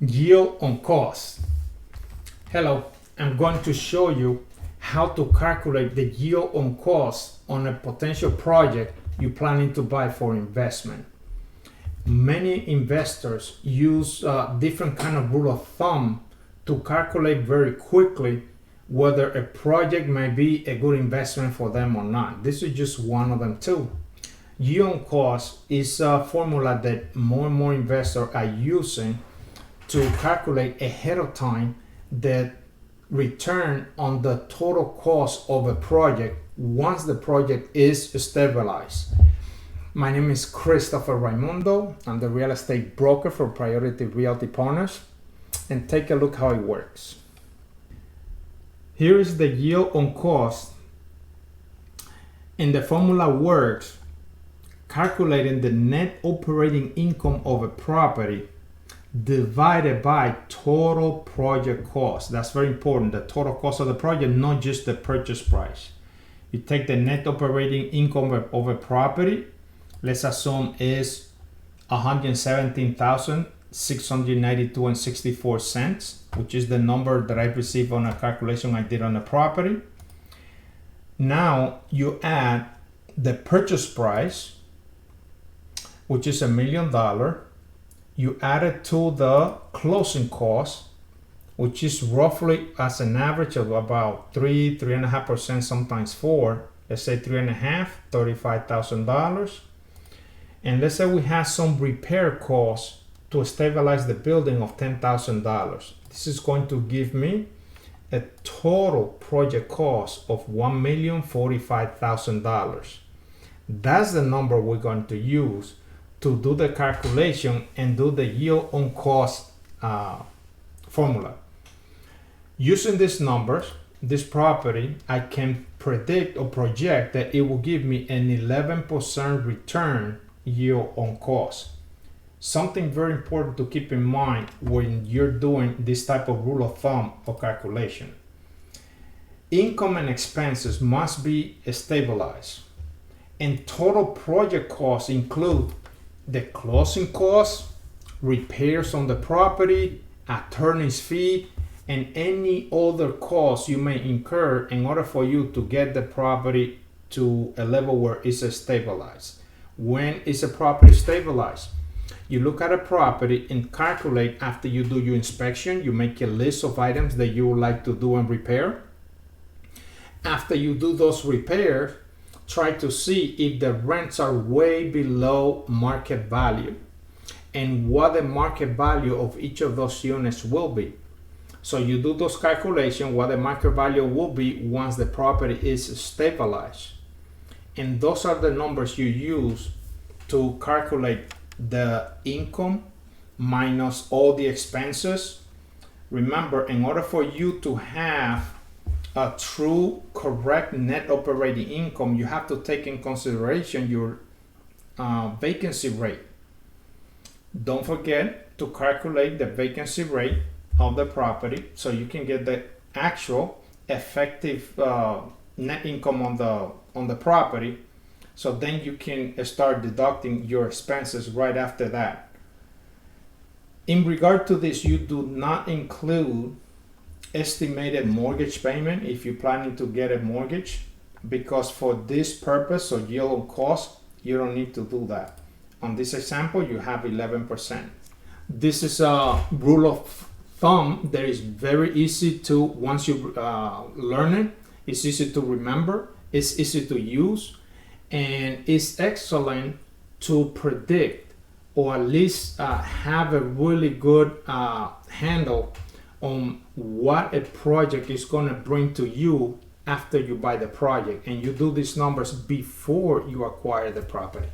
Yield on cost. Hello, I'm going to show you how to calculate the yield on cost on a potential project you're planning to buy for investment. Many investors use different kind of rule of thumb to calculate very quickly whether a project might be a good investment for them or not. This is just one of them too. Yield on cost is a formula that more and more investors are using to calculate ahead of time the return on the total cost of a project once the project is stabilized. My name is Christopher Raimundo. I'm the real estate broker for Priority Realty Partners, and take a look how it works. Here is the yield on cost, and the formula works calculating the net operating income of a property divided by total project cost. That's very important, the total cost of the project, not just the purchase price. You take the net operating income of a property, let's assume is $117,692.64, which is the number that I received on a calculation I did on the property. Now you add the purchase price, which is $1 million. You add it to the closing cost, which is roughly as an average of about 3.5%, sometimes 4%. Let's say 3.5, $35,000. And let's say we have some repair costs to stabilize the building of $10,000. This is going to give me a total project cost of $1,045,000. That's the number we're going to use to do the calculation and do the yield on cost formula. Using these numbers, this property, I can predict or project that it will give me an 11% return yield on cost. Something very important to keep in mind when you're doing this type of rule of thumb or calculation. Income and expenses must be stabilized, and total project costs include the closing costs, repairs on the property, attorney's fee, and any other costs you may incur in order for you to get the property to a level where it's stabilized. When is a property stabilized? You look at a property and calculate after you do your inspection. You make a list of items that you would like to do and repair. After you do those repairs, try to see if the rents are way below market value and what the market value of each of those units will be. So you do those calculations, what the market value will be once the property is stabilized. And those are the numbers you use to calculate the income minus all the expenses. Remember, in order for you to have a true, correct net operating income, you have to take in consideration your vacancy rate. Don't forget to calculate the vacancy rate of the property so you can get the actual effective net income on the property. So then you can start deducting your expenses right after that. In regard to this, you do not include estimated mortgage payment if you're planning to get a mortgage, because for this purpose or yield on cost, you don't need to do that. On this example, you have 11%. This is a rule of thumb that is very easy to, once you learn it, it's easy to remember, it's easy to use, and it's excellent to predict or at least have a really good handle on what a project is going to bring to you after you buy the project, and you do these numbers before you acquire the property.